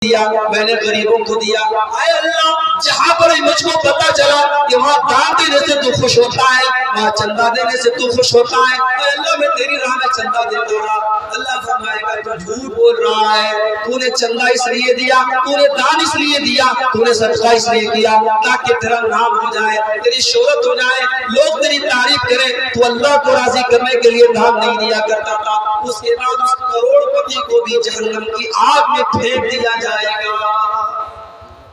دیا، میں نے غریبوں کو دیا. اے اللہ جہاں پر مجھ کو پتا چلا کہ وہاں دان دینے سے تو خوش ہوتا ہے، وہاں چندہ دینے سے تو خوش ہوتا ہے، اے اللہ میں تیری راہ میں چندہ دیتا رہا. اللہ فرمائے گا تو جھوٹ بول رہا ہے، تو نے چندہ اس لیے دیا، تو نے دان اس لیے دیا، تو نے صدقہ اس لیے کیا تاکہ تیرا نام ہو جائے، تیری شہرت ہو جائے، لوگ تیری تعریف کریں. تو اللہ کو راضی کرنے کے لیے دان نہیں دیا کرتا تھا. اس کے بعد اس کروڑ پتی کو بھی جہنم کی آگ میں پھینک دیا جائے گا.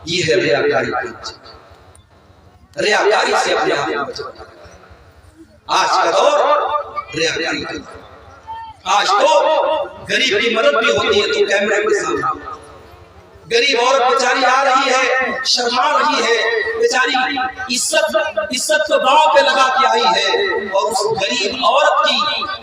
یہ ہے ریاکاری کا نتیجہ. ریاکاری سے اپنے آپ کو بچانا. آج کا دور ریاکاری کا دور. آج تو غریب کی مدد بھی ہوتی ہے تو کیمرے کے سامنے غریب عورت بیچاری آ رہی ہے، شرما رہی ہے، بیچاری عزت کو داؤ پہ لگا کے آئی ہے، اور اس غریب عورت کی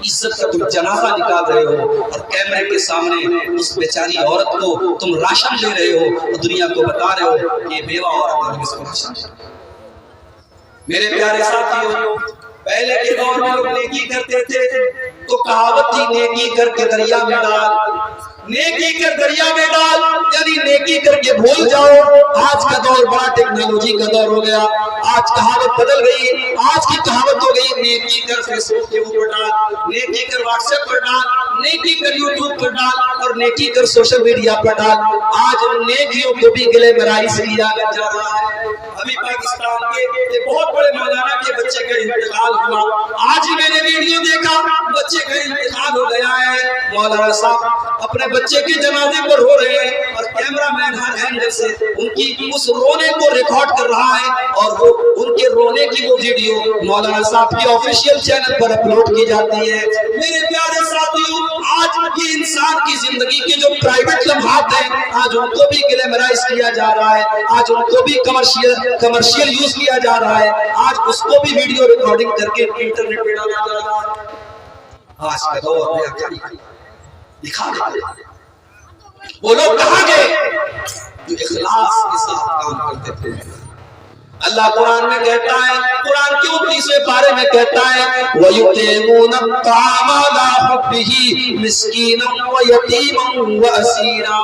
عزت کا تم جنازہ نکال رہے ہو اور کیمرے کے سامنے اس بیچاری عورت کو تم راشن دے رہے ہو اور دنیا کو بتا رہے ہو کہ بیوہ عورت ہے اس کو راشن دے. میرے پیارے ساتھیوں، پہلے کے دور میں لوگ نیکی کرتے تھے تو کہاوت تھی نیکی کر کے دریا میں ڈال، نیکی کر دریا میں ڈال، یعنی نیکی کر کے بھول جاؤ. آج کا دور بڑا ٹیکنالوجی کا دور ہو گیا. آج کہاوت بدل گئی. آج کی کہاوت ہو گئی نیکی کر فیس بک کے اوپر ڈال، نیکی کر واٹس ایپ پر ڈال، نیکی کر یوٹیوب پر ڈال، اور نیکی کر سوشل میڈیا پر ڈال. آج ان نیکیوں کو بھی گلیمرائز کیا جا رہا ہے. ابھی پاکستان کے ایک بہت بڑے مولانا کے بچے کا انتقال ہوا. آج ہی میں نے ویڈیو دیکھا، بچے کا انتقال ہو گیا ہے. مولانا صاحب اپنے بچے کے جنازے پر رو رہے ہیں اور کیمرہ مین ہر اینگل سے ان کی اس رونے کو ریکارڈ کر رہا ہے، اور وہ ان کے رونے کی وہ ویڈیو مولانا صاحب کی آفیشیل چینل پر اپلوڈ کی جاتی ہے. میرے پیارے ساتھیوں، آج یہ انسان کی زندگی کے جو پرائیویٹ لمحات ہیں آج ان کو بھی گلیمرائز کیا جا رہا ہے، آج ان کو بھی کمرشیل یوز کیا جا رہا ہے، آج اس کو بھی ویڈیو ریکارڈنگ کر کے انٹرنیٹ پہ ڈالا جا رہا ہے. آج کا دور ہے دکھا دے. وہ لوگ کہاں گئے جو اخلاص کے ساتھ کام کرتے تھے؟ اللہ قرآن میں کہتا ہے، قرآن کے 29ویں پارے میں کہتا ہے وَيُطْعِمُونَ الطَّعَامَ عَلَىٰ حُبِّهِ مِسْكِينًا وَيَتِيمًا وَأَسِيرًا.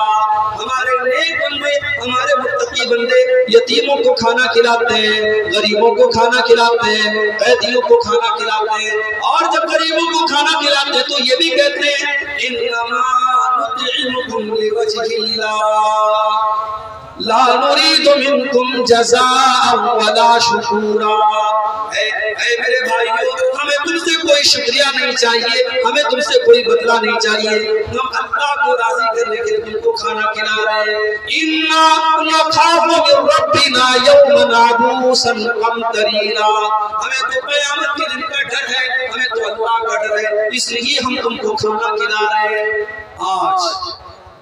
ہمارے نیک بندے، ہمارے متقی بندے یتیموں کو کھانا کھلاتے ہیں، غریبوں کو کھانا کھلاتے ہیں، قیدیوں کو کھانا کھلاتے ہیں. اور جب غریبوں کو کھانا کھلاتے ہیں تو یہ بھی کہتے ہیں انما نطعمکم لوجہ اللہ لا نريد منكم جزاء ولا شکورا. اے میرے بھائیو، ہمیں تم سے کوئی شکریہ نہیں چاہیے، ہمیں تم سے کوئی بدلہ نہیں چاہیے. ہم اللہ کو راضی کرنے کے لیے تم کو کھانا کھلا رہے ہیں. اِنَّا نَخَافُ مِن رَّبِّنَا يَوْمًا عَبُوسًا قَمْطَرِيرًا. ہمیں تو قیامت کے دن کا ڈر ہے، ہمیں تو اللہ کا ڈر ہے، اس لیے ہم تم کو کھانا کھلا رہے ہیں. آج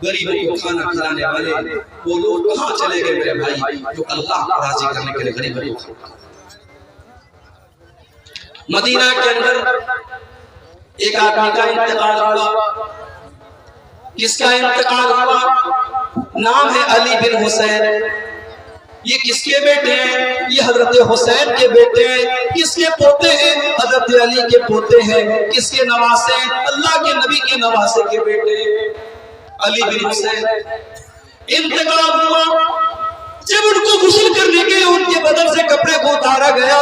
غریبوں کو کھانا کھلانے والے وہ لوگ کہاں چلے گئے میرے بھائی جو اللہ کو راضی کرنے کے لیے غریبوں کو کھانا. مدینہ کے اندر ایک آدمی کا انتقال ہوا. کس کا انتقال ہوا؟ نام ہے علی بن حسین. یہ کس کے بیٹے ہیں؟ یہ حضرت حسین کے بیٹے ہیں. کس کے پوتے ہیں؟ حضرت علی کے پوتے ہیں. کس کے نواسے ہیں؟ اللہ کے نبی کے نواسے کے بیٹے ہیں علی بن حسین. انتقال ہوا. جب ان کو غسل کرنے کے ان کے بدن سے کپڑے کو اتارا گیا،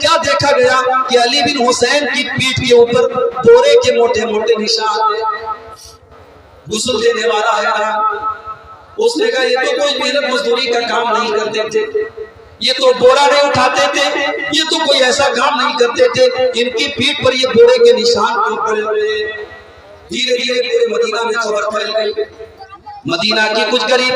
کیا دیکھا گیا کہ علی بن حسین کی پیٹھ کے اوپر بورے کے موٹے موٹے نشان ہیں. غسل دینے والا ہے. اس نے کہا یہ تو کوئی محنت مزدوری کا کام نہیں کرتے تھے، یہ تو بورا نہیں اٹھاتے تھے، یہ تو کوئی ایسا کام نہیں کرتے تھے. ان کی پیٹھ پر یہ بورے کے نشان کیوں پڑے ہوئے؟ دھیرے دھیرے پورے مدینہ میں خبر پھیل گئی. مدینہ کے کچھ غریب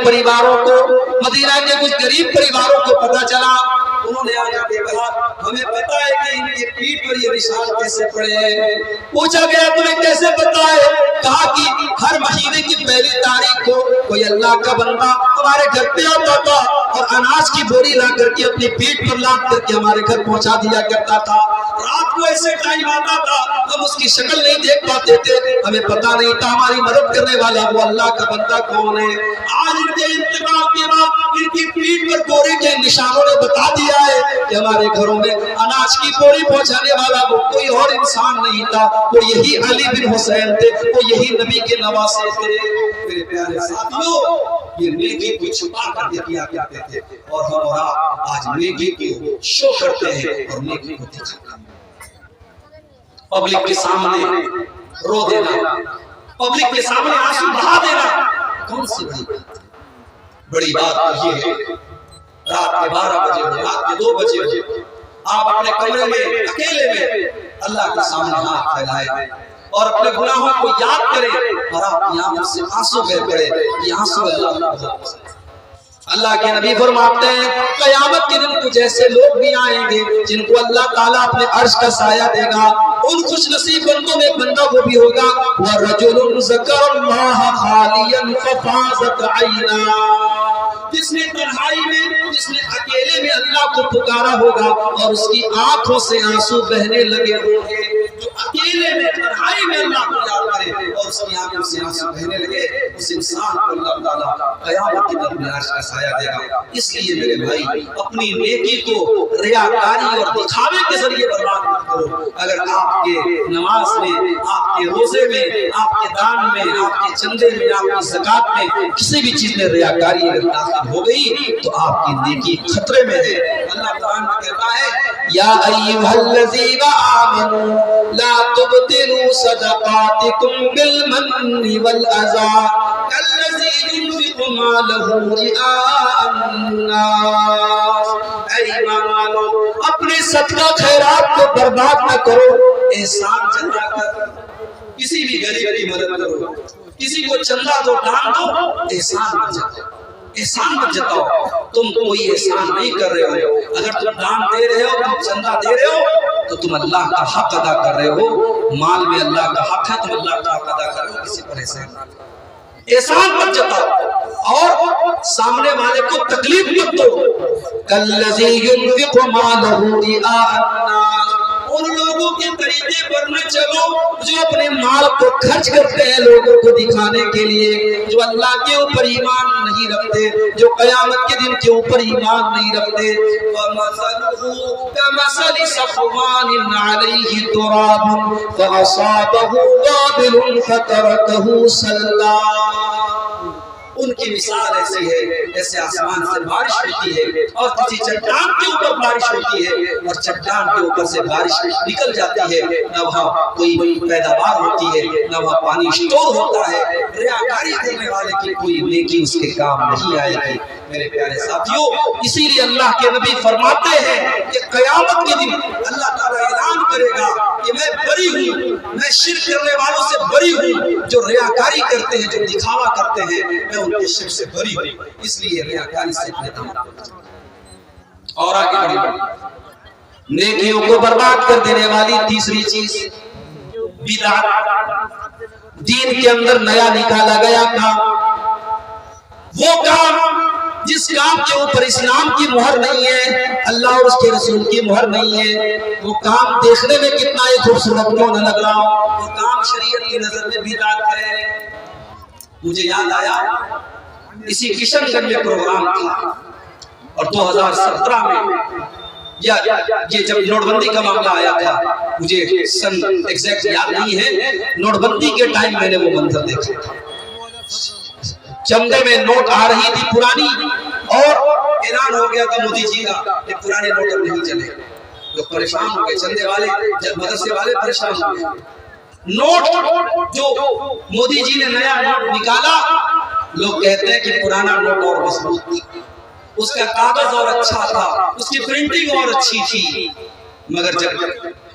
پریواروں کو پتہ چلا. انہوں نے آ کے کہا ہمیں پتہ ہے کہ ان کی پیٹھ پر یہ نشان کیسے پڑے ہیں. پوچھا گیا تمہیں کیسے پتہ ہے؟ کہا کہ ہر مہینے کی پہلی تاریخ کو کوئی اللہ کا بندہ ہمارے گھر پہ آتا تھا اور اناج کی بوری لا کر کے اپنی پیٹھ پر لاد کر کے ہمارے گھر پہنچا دیا کرتا تھا. رات کو ایسے ٹائم آتا تھا ہم اس کی شکل نہیں دیکھ پاتے تھے، ہمیں پتہ نہیں تھا ہماری مدد کرنے والا وہ اللہ کا بندہ کون ہے. آج ان کے انتقال کے بعد ان کی پیٹھ پر بورے کے نشانوں نے بتا دیا ہے کہ ہمارے گھروں میں اناج کی بوری پہنچانے والا وہ کوئی اور انسان نہیں تھا، وہ یہی علی بن حسین تھے، وہ یہی نبی کے نواسے تھے۔ میرے پیارے ساتھیوں، یہ نیکی کو چھپا کر کیا کرتے تھے، اور ہم اور آپ آج نیکی کو شو کرتے ہیں اور نیکی کو دکھاتے ہیں۔ پبلک کے سامنے رو دینا، پبلک کے سامنے آنسو بہا دینا کون سی بڑی بات ہے؟ بڑی بات یہ ہے رات کے 12 بجے ہو، رات کے 2 بجے ہو، آپ اپنے کمرے میں اکیلے میں اللہ کے سامنے ہاتھ پھیلائیں اور اپنے گناہوں کو یاد کریں، اور آپ کی آنکھوں سے آنسو بہہ پڑے۔ یہ آنسو اللہ کو بہت پسند ہے۔ اللہ کے نبی فرماتے ہیں قیامت کے دن کچھ ایسے لوگ بھی آئیں گے جن کو اللہ تعالیٰ اپنے عرش کا سایہ دے گا، ان خوش نصیب بندوں میں ایک بندہ وہ بھی ہوگا وَرَجُلٌ ذَكَرَ اللَّهَ خَالِيًا فَفَاضَتْ عَيْنَاهُ، جس نے تنہائی میں، جس نے اکیلے میں اللہ کو پکارا ہوگا اور اس کی آنکھوں سے آنسو بہنے لگے ہوں گے۔ جو اکیلے میں تنہائی میں اللہ کو یاد کرے اور اس کی آنکھوں سے آنسو بہنے لگے، اس انسان کو اللہ تعالیٰ قیامت کے دن اپنے عرش کا سایہ دے گا۔ اس لیے میرے بھائی اپنی نیکی کو ریاکاری اور دکھاوے کے ذریعے برباد مت کرو۔ اگر آپ کے نماز میں، آپ کے روزے میں، آپ کے دان میں، آپ کے چندے میں، آپ کی زکات میں کسی بھی چیز میں ریاکاری اگر داخل ہو گئی تو آپ کی نیکی خطرے میں ہے۔ اللہ تعالیٰ کہتا ہے یا ایھا الذین آمنوا لا تبطلوا صدقاتکم بالمن والأذى كالذي ينفق ماله رئاء الناس، اے ایمان والو اپنے صدقہ خیرات کو برباد نہ کرو، احسان جتا کر کسی بھی غریب کی مدد کرو، کسی کو چندہ دو، دان دو، احسان مت جتاؤ، احسان مت جتاؤ۔ تم کوئی احسان نہیں کر رہے ہو، اگر تم دان دے رہے ہو، تم چندہ دے رہے ہو تو تم اللہ کا حق ادا کر رہے ہو، مال میں اللہ کا حق ہے، تم اللہ کا حق ادا کر رہے ہو، کسی پر احسان نہ کرو، احسان مت جتاؤ اور سامنے والے کو تکلیف مت دو۔ کالذی ينفق مالہ رئاء الناس، ان لوگوں کے طریقے پر نہ چلو جو اپنے مال کو خرچ کرتے ہیں لوگوں کو دکھانے کے لیے، جو اللہ کے اوپر ایمان نہیں رکھتے، جو قیامت کے دن کے اوپر ایمان نہیں رکھتے۔ وَمَثَلُهُ كَمَثَلِ صَفْوَانٍ عَلَيْهِ تُرَابٌ فَأَصَابَهُ وَابِلٌ فَتَرَكَهُ صَلًّا، ان کی مثال ایسی ہے جیسے آسمان سے بارش ہوتی ہے اور کسی چٹان کے اوپر بارش ہوتی ہے اور چٹان کے اوپر سے بارش نکل جاتی ہے، نہ وہاں کوئی پیداوار ہوتی ہے، نہ وہاں پانی اسٹور ہوتا ہے۔ ریاکاری کرنے والے کی کوئی نیکی اس کے کام نہیں آئے گی۔ میرے پیارے ساتھیوں، اسی لیے اللہ کے نبی فرماتے ہیں کہ قیامت کے دن اللہ تعالیٰ اعلان کرے گا کہ میں بری ہوں، میں شرک کرنے والوں سے بری ہوں، جو ریاکاری کرتے ہیں، جو دکھاوا کرتے ہیں، میں ان کے شرک سے بری ہوں۔ اس لیے ریاکاری سے اپنے دم اور آگے بڑھی نیکیوں کو برباد کر دینے والی تیسری چیز بدعت، دین کے اندر نیا نکالا گیا کام، وہ کام جس کام کے اوپر اسلام کی مہر نہیں ہے، اللہ اور اس کے رسول کی مہر نہیں ہے، وہ کام دیکھنے میں کتنا ہی خوبصورت کیوں نہ لگ رہا ہو، وہ کام شریعت کی نظر میں بدعت ہے۔ مجھے یاد آیا اسی کشن گنج میں پروگرام تھا اور 2017 میں یہ جب نوٹ بندی کا معاملہ آیا تھا، مجھے سن ایگزیکٹ یاد نہیں ہے، نوٹ بندی کے ٹائم میں نے وہ منظر دیکھا تھا، چندے میں نوٹ آ رہی تھی پرانی اور اعلان ہو گیا تھا مودی جی کا کہ پرانے نوٹ اب نہیں چلے، لوگ پریشان ہو گئے، چندے والے مدرسے والے پریشان ہو گئے۔ نوٹ جو مودی جی نے نیا نوٹ نکالا، لوگ کہتے ہیں کہ پرانا نوٹ اور مضبوط تھا، اس کا کاغذ اور اچھا تھا، اس کی پرنٹنگ اور اچھی تھی، مگر جب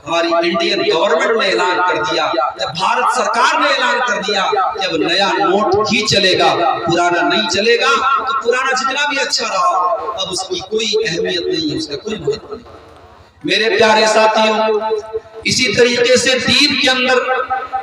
ہماری انڈین گورنمنٹ نے اعلان کر دیا، جب بھارت سرکار نے اعلان کر دیا کہ اب نیا نوٹ ہی چلے گا، پرانا نہیں چلے گا، تو پرانا جتنا بھی اچھا رہا اب اس کی کوئی اہمیت نہیں ہے، اس کا کوئی مہتو نہیں۔ میرے پیارے ساتھیوں، اسی طریقے سے دین کے اندر